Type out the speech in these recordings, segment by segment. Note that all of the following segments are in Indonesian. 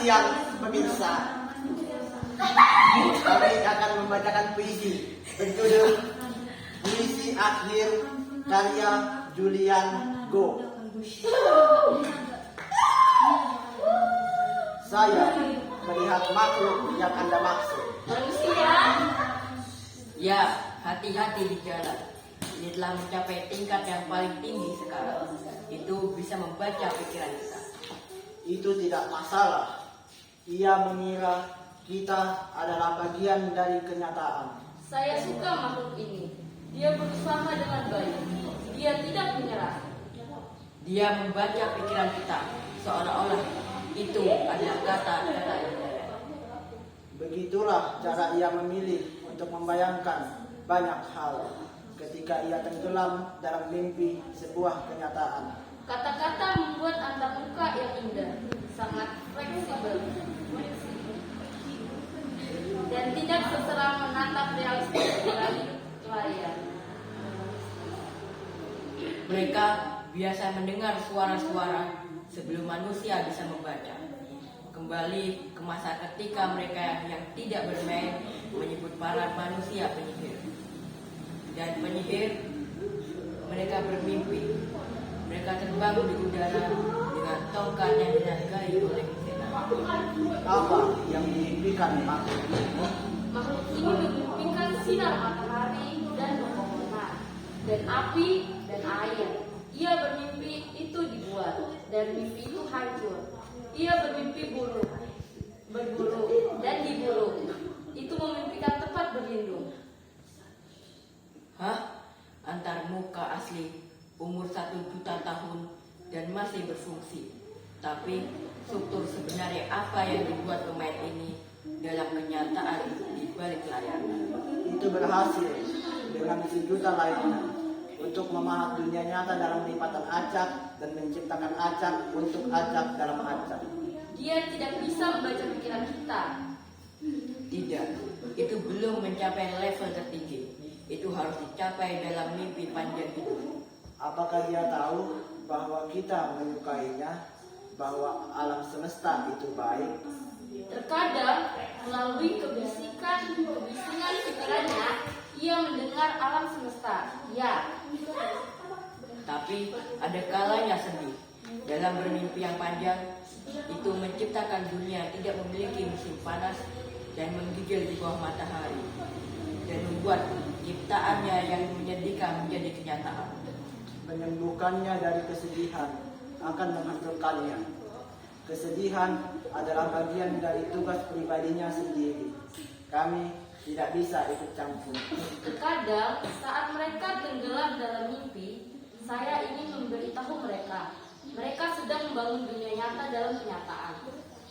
siang pemirsa. Kami akan membacakan puisi berjudul Puisi Akhir karya Julian Go. Saya melihat makhluk yang Anda maksud. Manusia? Ya, hati-hati di jalan. Ini telah mencapai tingkat yang paling tinggi sekarang. Itu bisa membaca pikiran kita. Itu tidak masalah. Ia mengira kita adalah bagian dari kenyataan. Saya suka makhluk ini. Dia berusaha dengan baik. Dia tidak menyerah. Dia membaca pikiran kita, seolah-olah itu adalah kata-kata indah. Begitulah cara ia memilih untuk membayangkan banyak hal ketika ia tenggelam dalam mimpi sebuah kenyataan. Kata-kata membuat antamuka yang indah, sangat fleksibel, dan tidak seseram menatap realistis dari layar. Mereka biasa mendengar suara-suara sebelum manusia bisa membaca. Kembali ke masa ketika mereka yang tidak bermain menyebut para manusia penyihir. Dan penyihir, mereka bermimpi. Mereka terbang di udara dengan tongkat yang dihargai oleh setan. Apa yang diimpikan makhluk ini? Makhluk ini memimpikan sinar matahari dan pepohonan, dan api dan air. Ia bermimpi itu dibuat, dan mimpi itu hancur. Ia bermimpi berbulu, dan diburu. Itu memimpikan tempat berlindung. Hah? Antar muka asli, umur 1 juta tahun, dan masih berfungsi. Tapi struktur sebenarnya apa yang dibuat pemain ini dalam kenyataan di balik layar? Itu berhasil dengan sejuta lainnya untuk memahat dunia nyata dalam lipatan acak dan menciptakan acak untuk acak dalam acak. Dia tidak bisa membaca pikiran kita. Tidak, itu belum mencapai level tertinggi. Itu harus dicapai dalam mimpi panjang hidup. Apakah dia tahu bahwa kita menyukainya, bahwa alam semesta itu baik? Terkadang melalui kebisingan pikirannya, ia mendengar alam semesta. Ya, Tapi ada kalanya sedih. Dalam bermimpi yang panjang, itu menciptakan dunia tidak memiliki musim panas dan menggigil di bawah matahari. Dan membuat ciptaannya yang menyedihkan menjadi kenyataan. Menyembuhkannya dari kesedihan akan menghancurkannya. Kesedihan adalah bagian dari tugas pribadinya sendiri. Kami tidak bisa ikut campur. terkadang saat mereka tenggelam dalam mimpi, saya ingin memberitahu mereka. Mereka sedang membangun dunia nyata dalam kenyataan.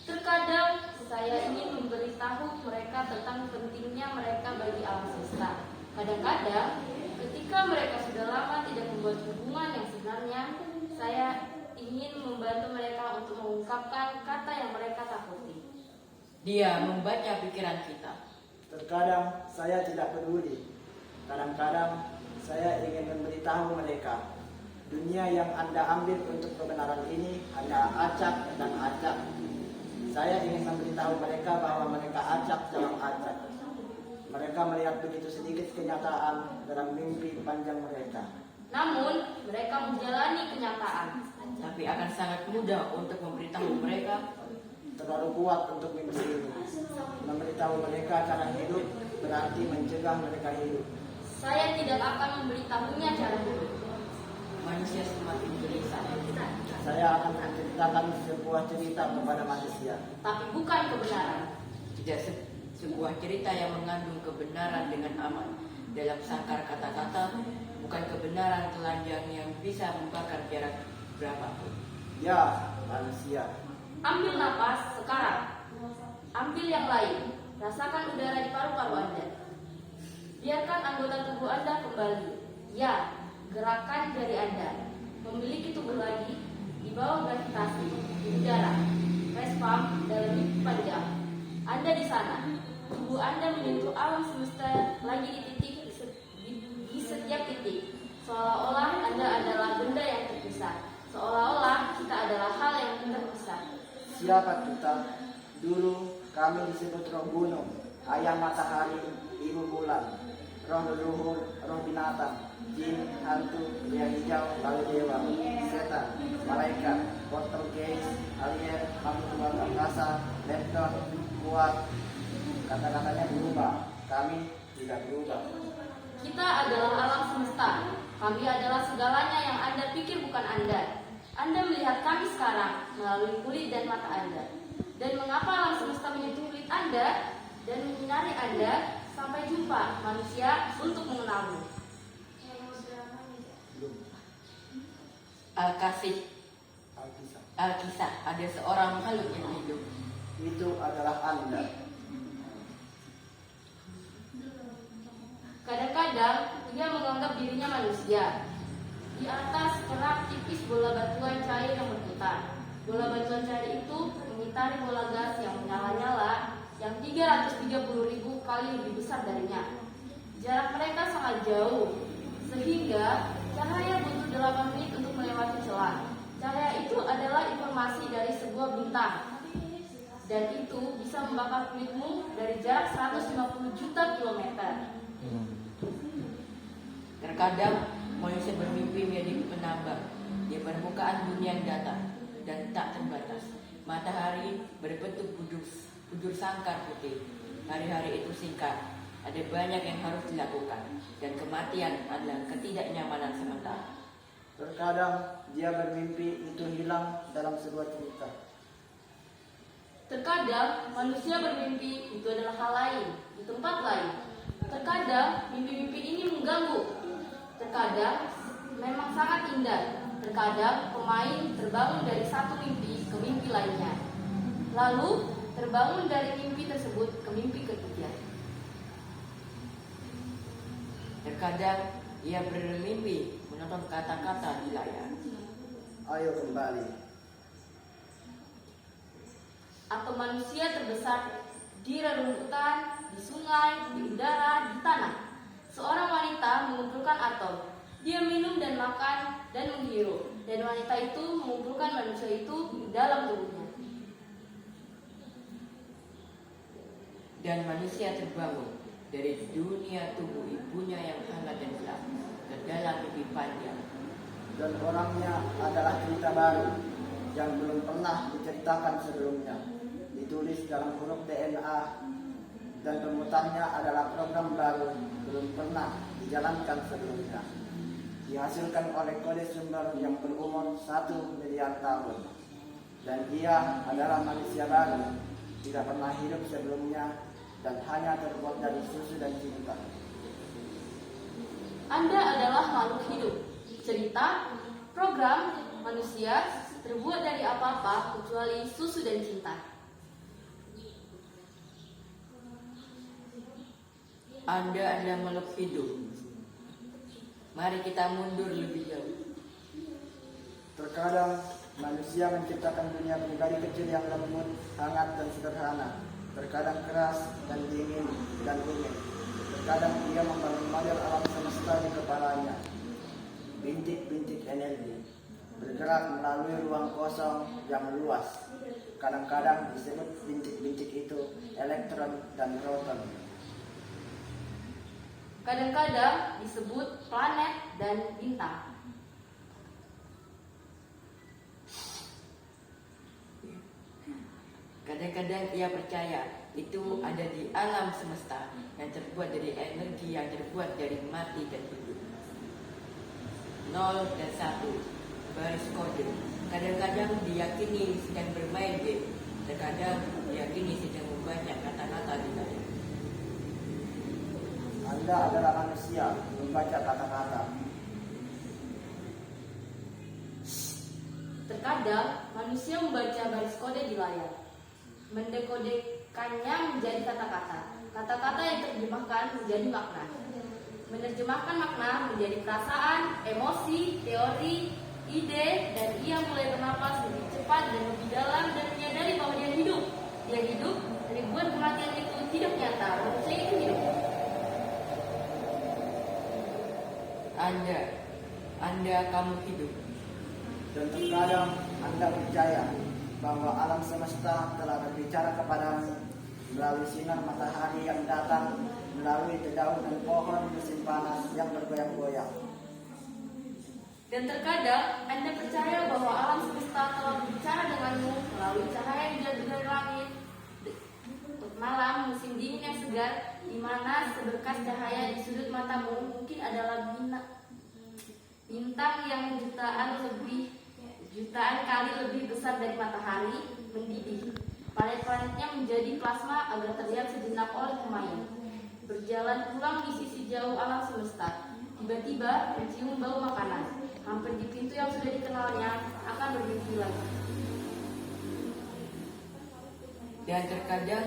Terkadang saya ingin memberitahu mereka tentang pentingnya mereka bagi alam semesta. Kadang-kadang, ketika mereka sudah lama tidak membuat hubungan yang sebenarnya, saya ingin membantu mereka untuk mengungkapkan kata yang mereka takuti. Dia membaca pikiran kita. Terkadang saya tidak peduli. Kadang-kadang saya ingin memberitahu mereka. Dunia yang Anda ambil untuk kebenaran ini hanya acak dan acak. Saya ingin memberitahu mereka bahwa mereka acak dalam acak. Mereka melihat begitu sedikit kenyataan dalam mimpi panjang mereka. Namun, mereka menjalani kenyataan. Tapi akan sangat mudah untuk memberitahu mereka. Terlalu kuat untuk mimpi ini. Memberitahu mereka cara hidup berarti mencegah mereka hidup. Saya tidak akan memberitahunya cara hidup. Manusia semakin gelisah. Saya akan menceritakan sebuah cerita kepada manusia. Tapi bukan kebenaran. Tidak sebuah cerita yang mengandung kebenaran dengan aman. Dalam sangkar kata-kata, bukan kebenaran telanjang yang bisa membakar jarak berapapun. Ya, manusia. Ambil napas sekarang. Ambil yang lain. Rasakan udara di paru-paru Anda. Biarkan anggota tubuh Anda kembali. Ya, gerakan jari Anda. Memiliki tubuh lagi di bawah gravitasi di udara. Respam dalam mimpi panjang. Anda di sana. Tubuh Anda menyentuh alam semesta lagi di titik di setiap titik. Seolah-olah Anda adalah benda yang terpisah. Seolah-olah kita adalah hal yang terpisah. Siapa kita? Dulu kami disebut roh gunung, ayah matahari, ibu bulan, roh leluhur, roh binatang, jin, hantu, pria hijau, lalu dewa, setan, malaikat, poltergeist, alien, makhluk luar angkasa, lepton, kuat. Kata-katanya berubah, kami tidak berubah. Kita adalah alam semesta. Kami adalah segalanya yang Anda pikir bukan Anda. Anda melihat kami sekarang melalui kulit dan mata Anda. Dan mengapa alam semesta menyentuh kulit Anda dan menyinari Anda? Sampai jumpa manusia untuk mengenalmu. Al-Kasih, Alkisah. Al-Kisah, ada seorang makhluk yang hidup. Itu adalah Anda. Kadang-kadang dia menganggap dirinya manusia. Di atas kerak tipis bola batuan cair yang berputar. Bola batuan cair itu mengitari bola gas yang menyala-nyala yang 330.000 kali lebih besar darinya. Jarak mereka sangat jauh, sehingga cahaya butuh 8 menit untuk melewati celah. Cahaya itu adalah informasi dari sebuah bintang, dan itu bisa membakar kulitmu dari jarak 150 juta kilometer. Terkadang manusia bermimpi menjadi penambang di permukaan dunia yang datar dan tak terbatas. Matahari berbentuk bujur sangkar putih. Hari-hari itu singkat. Ada banyak yang harus dilakukan, dan kematian adalah ketidaknyamanan sementara. Terkadang dia bermimpi itu hilang dalam sebuah cerita. Terkadang manusia bermimpi itu adalah hal lain, di tempat lain. Terkadang mimpi-mimpi ini mengganggu. Terkadang memang sangat indah. Terkadang pemain terbangun dari satu mimpi ke mimpi lainnya. Lalu terbangun dari mimpi tersebut ke mimpi ketiga. Terkadang ia bermimpi menonton kata-kata di layar. Ayo kembali. Atau manusia terbesar di rerumputan, di sungai, di udara, di tanah. Seorang wanita mengumpulkan atom. Dia minum dan makan dan menghirup. Dan wanita itu mengumpulkan manusia itu di dalam tubuhnya. Dan manusia terbangun dari dunia tubuh ibunya yang hangat dan gelap ke dalam mimpi panjang. Dan orangnya adalah cerita baru yang belum pernah diceritakan sebelumnya. Ditulis dalam huruf DNA dan pemutarnya adalah program baru belum pernah dijalankan sebelumnya. Dihasilkan oleh kode sumber yang berumur 1 miliar tahun. Dan dia adalah manusia baru, tidak pernah hidup sebelumnya dan hanya terbuat dari susu dan cinta. Anda adalah makhluk hidup. Cerita, program, manusia terbuat dari apa-apa kecuali susu dan cinta. Anda adalah makhluk hidup. Mari kita mundur lebih jauh. Terkadang manusia menciptakan dunia pribadi kecil yang lembut, hangat dan sederhana. Terkadang keras dan dingin dan rumit. Terkadang dia membangun model alam semesta di kepalanya. Bintik-bintik energi bergerak melalui ruang kosong yang luas. Kadang-kadang disebut bintik-bintik itu elektron dan proton. Kadang-kadang disebut planet dan bintang. Kadang-kadang ia percaya itu ada di alam semesta yang terbuat dari energi yang terbuat dari mati dan hidup. 0 dan 1 baris kode. Kadang-kadang diyakini sedang bermain game. Terkadang diyakini sedang membaca kata-kata di layar. Anda adalah manusia membaca kata-kata. Terkadang manusia membaca baris kode di layar, mendekodekannya menjadi kata-kata. Kata-kata yang terjemahkan menjadi makna. Menerjemahkan makna menjadi perasaan, emosi, teori, ide, dan ia mulai bernapas lebih cepat dan lebih dalam dan menyadari bahwa dia hidup. Dia hidup, ribuan kematian itu tidak nyata. Manusia itu hidup. Anda kamu hidup. Dan terkadang Anda percaya bahwa alam semesta telah berbicara kepadamu melalui sinar matahari yang datang, melalui dedaunan pohon musim panas yang bergoyang-goyang. Dan terkadang Anda percaya bahwa alam semesta telah berbicara denganmu melalui cahaya yang jatuh dari langit. Malam musim dingin yang segar, di mana seberkas cahaya di sudut matamu mungkin adalah bintang yang jutaan kali lebih besar dari matahari mendidih. Planet-planetnya menjadi plasma agar terlihat sejenak oleh pemain. Berjalan pulang di sisi jauh alam semesta, tiba-tiba mencium bau makanan. Hampir di pintu yang sudah dikenalnya akan berhenti lagi. Dan terkadang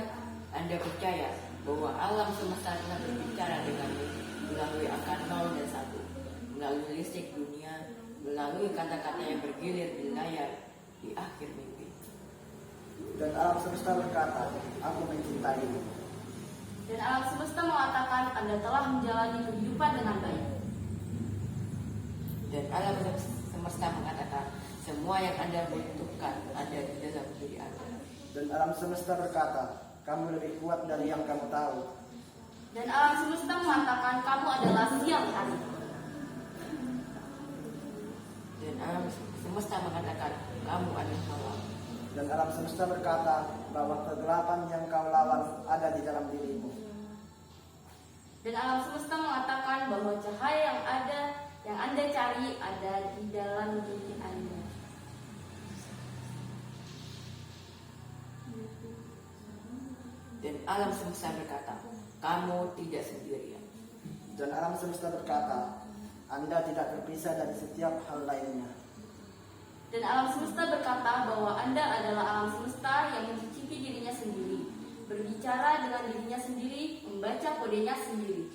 Anda percaya bahwa alam semesta telah berbicara denganmu melalui angka 0 dan 1, melalui listrik dunia, melalui kata-kata yang bergilir di layar di akhir mimpi. Dan alam semesta berkata, aku mencintaimu. Dan alam semesta mengatakan Anda telah menjalani kehidupan dengan baik. Dan alam semesta mengatakan semua yang Anda butuhkan ada di dalam diri Anda. Dan alam semesta berkata, kamu lebih kuat dari yang kamu tahu. Dan alam semesta mengatakan kamu adalah siang hari. Dan alam semesta mengatakan kamu adalah malam. Dan alam semesta berkata bahwa kegelapan yang kau lawan ada di dalam dirimu. Dan alam semesta mengatakan bahwa cahaya yang Anda cari ada di dalam diri Anda. Dan alam semesta berkata, kamu tidak sendirian. Dan alam semesta berkata, Anda tidak terpisah dari setiap hal lainnya. Dan alam semesta berkata bahwa Anda adalah alam semesta yang mencicipi dirinya sendiri, berbicara dengan dirinya sendiri, membaca kodenya sendiri.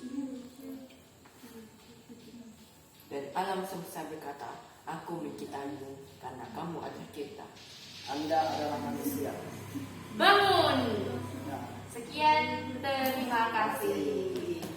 Dan alam semesta berkata, aku mencintaimu karena kamu adalah kita. Anda adalah manusia. Bangun! Ya. Sekian, terima kasih.